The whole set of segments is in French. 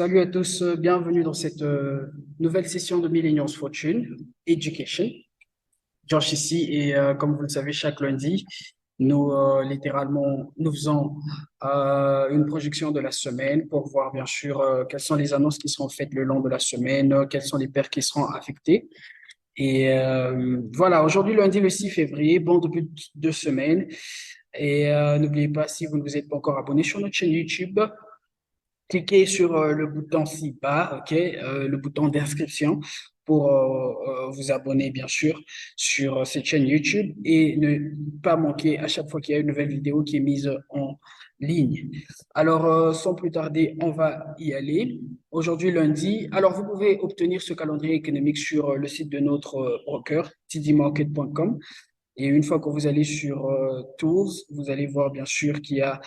Salut à tous, bienvenue dans cette nouvelle session de Millennials Fortune Education. George ici et comme vous le savez, chaque lundi, nous littéralement nous faisons une projection de la semaine pour voir bien sûr quelles sont les annonces qui seront faites le long de la semaine, quels sont les pairs qui seront affectés. Et voilà, aujourd'hui lundi le 6 février, bon début de semaine. Et n'oubliez pas, si vous ne vous êtes pas encore abonné sur notre chaîne YouTube, cliquez sur le bouton ci-bas, ok, le bouton d'inscription pour vous abonner, bien sûr, sur cette chaîne YouTube et ne pas manquer à chaque fois qu'il y a une nouvelle vidéo qui est mise en ligne. Alors, sans plus tarder, on va y aller. Aujourd'hui, lundi, alors vous pouvez obtenir ce calendrier économique sur le site de notre broker, tdmarket.com. Et une fois que vous allez sur Tools, vous allez voir bien sûr qu'il y a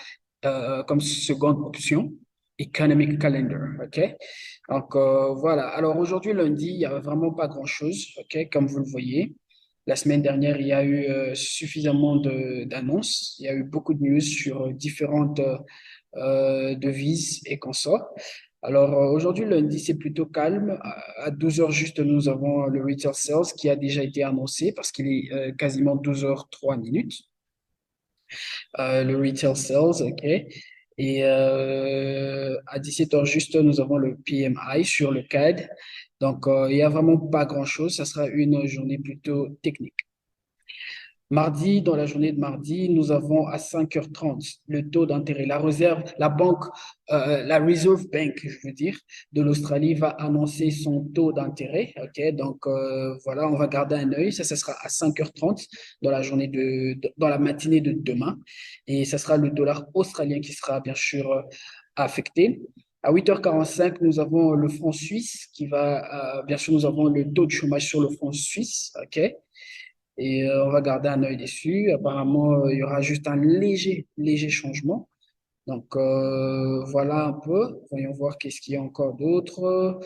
comme seconde option Economic Calendar, ok? Donc voilà. Alors aujourd'hui lundi, il y a vraiment pas grand-chose, ok? Comme vous le voyez. La semaine dernière, il y a eu suffisamment d'annonces. Il y a eu beaucoup de news sur différentes devises et consorts. Alors aujourd'hui lundi, c'est plutôt calme. À 12 heures juste, nous avons le retail sales qui a déjà été annoncé parce qu'il est quasiment 12h03 minutes. Le retail sales, ok. Et à 17 heures juste, nous avons le PMI sur le CAD. Donc, il n'y a vraiment pas grand-chose. Ça sera une journée plutôt technique. Mardi, dans la journée de mardi, nous avons à 5h30 le taux d'intérêt. La réserve, la banque, la Reserve Bank, je veux dire, de l'Australie va annoncer son taux d'intérêt. Ok, donc voilà, on va garder un œil. Ça sera à 5h30 dans la journée dans la matinée de demain. Et ça sera le dollar australien qui sera bien sûr affecté. À 8h45, nous avons le franc suisse qui va, bien sûr, nous avons le taux de chômage sur le franc suisse. Ok. Et on va garder un œil dessus. Apparemment, il y aura juste un léger changement. Donc, voilà un peu. Voyons voir qu'est-ce qu'il y a encore d'autre.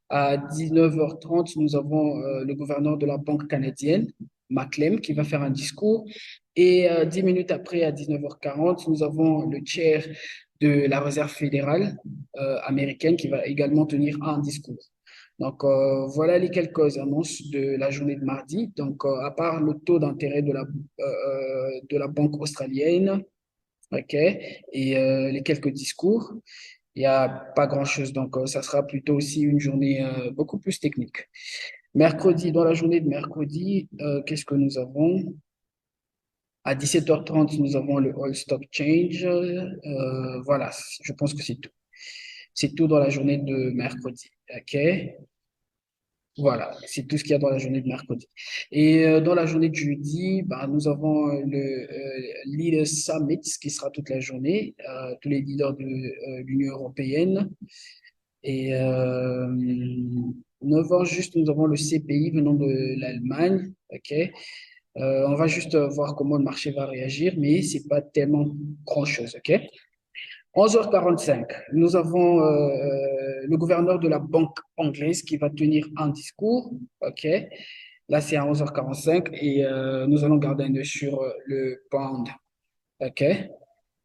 À 19h30, nous avons le gouverneur de la Banque canadienne, Maclem, qui va faire un discours. Et 10 minutes après, à 19h40, nous avons le chair de la Réserve fédérale américaine qui va également tenir un discours. Donc, voilà les quelques annonces de la journée de mardi. Donc, à part le taux d'intérêt de la banque australienne, OK, et les quelques discours, il n'y a pas grand-chose. Donc, ça sera plutôt aussi une journée beaucoup plus technique. Mercredi, dans la journée de mercredi, qu'est-ce que nous avons? À 17h30, nous avons le All Stock Change. Voilà, je pense que c'est tout. C'est tout dans la journée de mercredi. OK? Voilà, c'est tout ce qu'il y a dans la journée de mercredi. Et dans la journée de jeudi, bah, nous avons le Leaders Summit qui sera toute la journée, tous les leaders de l'Union européenne. Et 9h juste, nous avons le CPI venant de l'Allemagne. OK. On va juste voir comment le marché va réagir, mais c'est pas tellement grand-chose. OK. 11h45, nous avons le gouverneur de la banque anglaise qui va tenir un discours. OK. Là, c'est à 11h45 et nous allons garder un œil sur le pound. OK.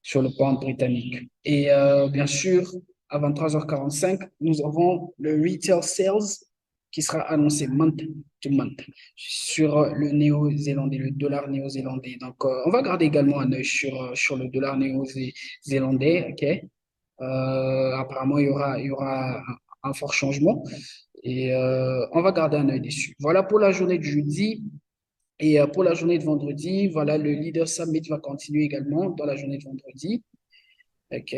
Sur le pound britannique. Et bien sûr, à 23h45, nous avons le retail sales qui sera annoncé month to month sur le néo-zélandais, le dollar néo-zélandais. Donc, on va garder également un œil sur le dollar néo-zélandais. OK. Apparemment, il y aura un fort changement et on va garder un œil dessus. Voilà pour la journée de jeudi. Et pour la journée de vendredi, voilà, le Leader Summit va continuer également dans la journée de vendredi. OK.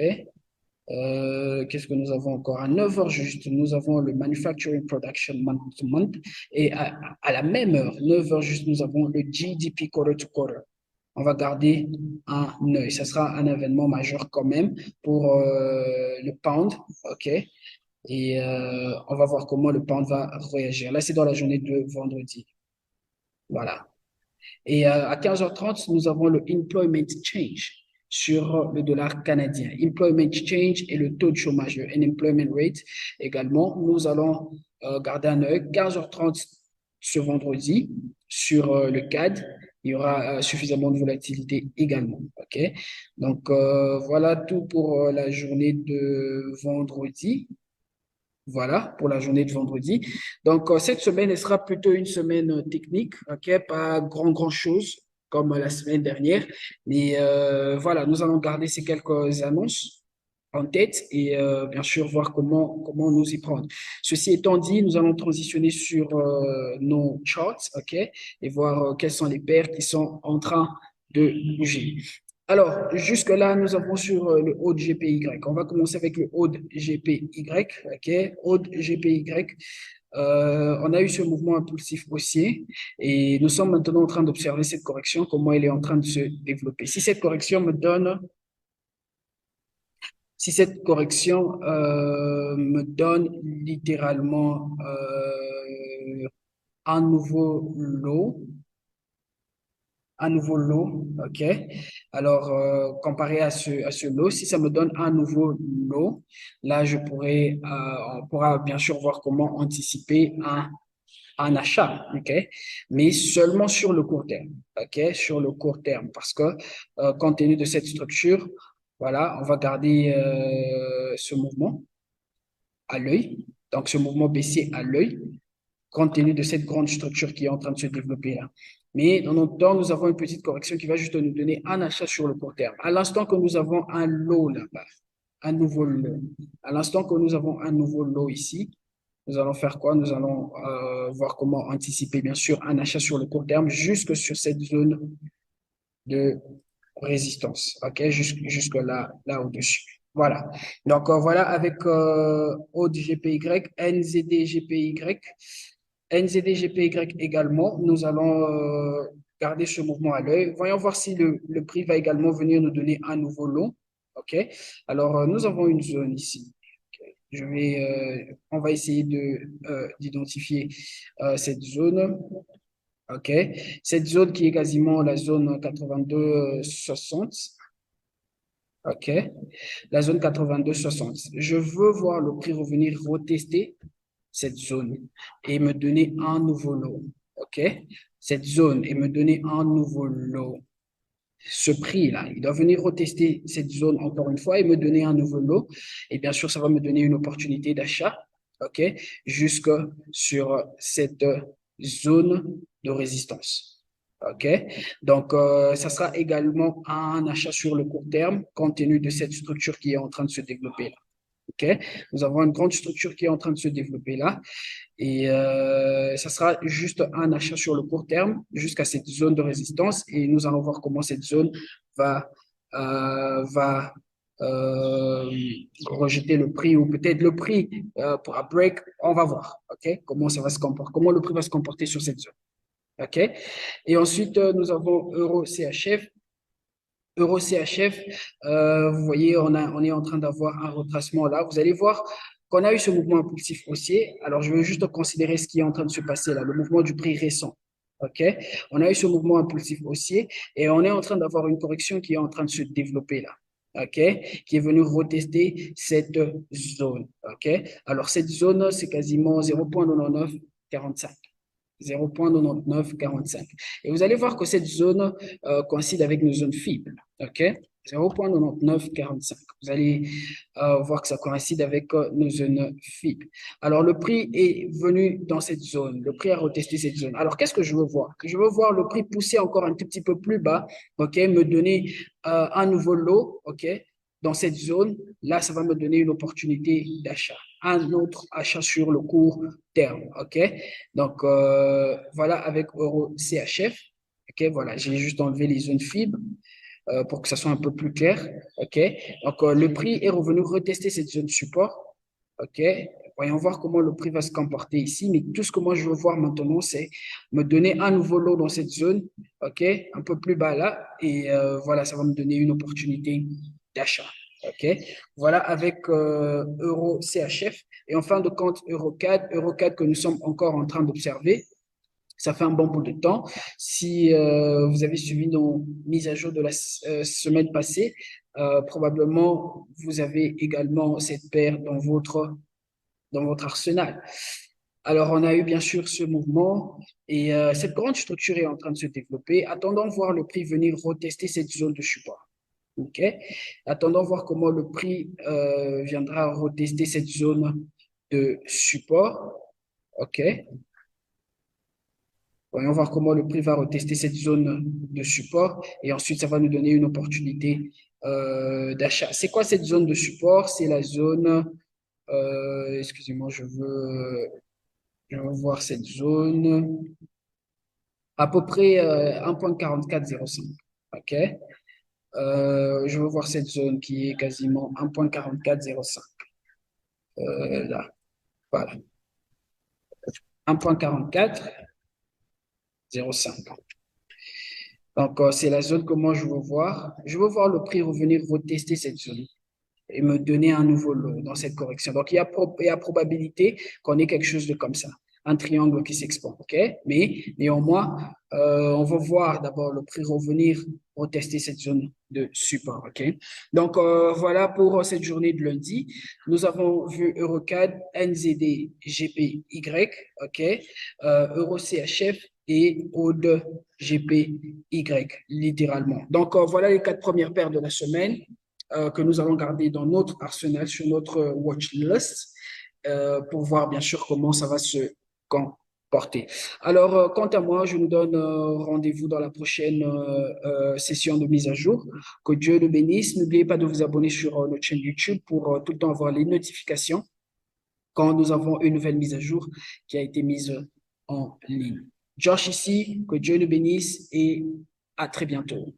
Qu'est-ce que nous avons encore? À 9h juste, nous avons le Manufacturing Production Month to Month. Et à la même heure, 9h juste, nous avons le GDP Quarter to Quarter. On va garder un œil. Ça sera un événement majeur quand même pour le pound. OK. Et on va voir comment le pound va réagir. Là, c'est dans la journée de vendredi. Voilà. Et à 15h30, nous avons le Employment Change sur le dollar canadien. Employment Change et le taux de chômage, le Unemployment Rate également. Nous allons garder un œil. 15h30 ce vendredi sur le CAD. Il y aura suffisamment de volatilité également. OK? Donc, voilà tout pour la journée de vendredi. Voilà, pour la journée de vendredi. Donc, cette semaine, elle sera plutôt une semaine technique, ok? Pas grand chose comme la semaine dernière. Mais voilà, nous allons garder ces quelques annonces en tête et bien sûr voir comment nous y prendre. Ceci étant dit, nous allons transitionner sur nos charts, ok? Et voir quelles sont les paires qui sont en train de bouger. Alors, jusque-là, nous avons sur le haut de GPY. On va commencer avec le haut de GPY. OK? Haut de GPY. On a eu ce mouvement impulsif haussier et nous sommes maintenant en train d'observer cette correction, comment elle est en train de se développer. Si cette correction me donne littéralement un nouveau lot, un nouveau lot, OK? Alors, comparé à ce lot, si ça me donne un nouveau lot, là, on pourra bien sûr voir comment anticiper un achat, OK? Mais seulement sur le court terme, OK? Sur le court terme, parce que compte tenu de cette structure, voilà, on va garder ce mouvement à l'œil, donc ce mouvement baissier à l'œil compte tenu de cette grande structure qui est en train de se développer là. Mais dans notre temps, nous avons une petite correction qui va juste nous donner un achat sur le court terme. À l'instant que nous avons un lot là-bas, un nouveau lot, à l'instant que nous avons un nouveau lot ici, nous allons faire quoi? Nous allons voir comment anticiper, bien sûr, un achat sur le court terme jusque sur cette zone de résistance. OK? Jusque là, là au-dessus. Voilà. Donc, voilà avec ODGPY, NZDGPY. NZD-GPY également, nous allons garder ce mouvement à l'œil. Voyons voir si le prix va également venir nous donner un nouveau lot. OK? Alors, nous avons une zone ici. Ok. On va essayer d'identifier cette zone. OK? Cette zone qui est quasiment la zone 82-60. OK? La zone 82-60. Je veux voir le prix revenir retester cette zone et me donner un nouveau lot. OK? Cette zone et me donner un nouveau lot. Ce prix-là, il doit venir retester cette zone encore une fois et me donner un nouveau lot. Et bien sûr, ça va me donner une opportunité d'achat. OK? Jusque sur cette zone de résistance. OK? Donc, ça sera également un achat sur le court terme compte tenu de cette structure qui est en train de se développer là. OK? Nous avons une grande structure qui est en train de se développer là. Et ça sera juste un achat sur le court terme jusqu'à cette zone de résistance. Et nous allons voir comment cette zone va, va rejeter le prix ou peut-être le prix pour un break. On va voir, OK? Comment ça va se comporter, comment le prix va se comporter sur cette zone. OK? Et ensuite, nous avons Euro CHF. Euro CHF, vous voyez, on est en train d'avoir un retracement là. Vous allez voir qu'on a eu ce mouvement impulsif haussier. Alors, je veux juste considérer ce qui est en train de se passer là, le mouvement du prix récent. OK? On a eu ce mouvement impulsif haussier et on est en train d'avoir une correction qui est en train de se développer là. OK? Qui est venue retester cette zone. OK? Alors, cette zone, c'est quasiment 0,9945. 0,9945. Et vous allez voir que cette zone coïncide avec nos zones faibles. OK? 0,9945. Vous allez voir que ça coïncide avec nos zones faibles. Alors, le prix est venu dans cette zone. Le prix a retesté cette zone. Alors, qu'est-ce que je veux voir? Je veux voir le prix pousser encore un tout petit peu plus bas, OK? Me donner un nouveau lot, OK? Dans cette zone. Là, ça va me donner une opportunité d'achat. Un autre achat sur le court terme, OK? Donc, voilà avec Euro CHF. OK, voilà, j'ai juste enlevé les zones fibres pour que ça soit un peu plus clair. OK, donc le prix est revenu retester cette zone support. OK, voyons voir comment le prix va se comporter ici. Mais tout ce que moi je veux voir maintenant, c'est me donner un nouveau lot dans cette zone. OK, un peu plus bas là. Et voilà, ça va me donner une opportunité d'achat. OK, voilà avec Euro CHF. Et en fin de compte, EuroCAD que nous sommes encore en train d'observer. Ça fait un bon bout de temps. Si vous avez suivi nos mises à jour de la semaine passée, probablement vous avez également cette paire dans votre arsenal. Alors, on a eu bien sûr ce mouvement et cette grande structure est en train de se développer. Attendons voir le prix venir retester cette zone de support. OK? Attendons voir comment le prix viendra retester cette zone de support. OK. Voyons voir comment le prix va retester cette zone de support et ensuite ça va nous donner une opportunité d'achat. C'est quoi cette zone de support? C'est la zone, excusez-moi, je veux voir cette zone, à peu près 1,4405. OK. Je veux voir cette zone qui est quasiment 1,4405. Là, voilà. 1,4405. Donc, c'est la zone que moi je veux voir. Je veux voir le prix revenir retester cette zone et me donner un nouveau lot dans cette correction. Donc, il y a probabilité qu'on ait quelque chose de comme ça, un triangle qui s'expand, OK? Mais néanmoins, on va voir d'abord le prix revenir retester cette zone de support, OK? Donc, voilà pour cette journée de lundi. Nous avons vu EuroCAD, NZD, GPY, OK? Euro CHF et ODE GPY, littéralement. Donc, voilà les quatre premières paires de la semaine que nous allons garder dans notre arsenal, sur notre watch list, pour voir bien sûr comment ça va se comporter. Alors, quant à moi, je vous donne rendez-vous dans la prochaine session de mise à jour. Que Dieu le bénisse. N'oubliez pas de vous abonner sur notre chaîne YouTube pour tout le temps avoir les notifications quand nous avons une nouvelle mise à jour qui a été mise en ligne. Josh ici, que Dieu le bénisse et à très bientôt.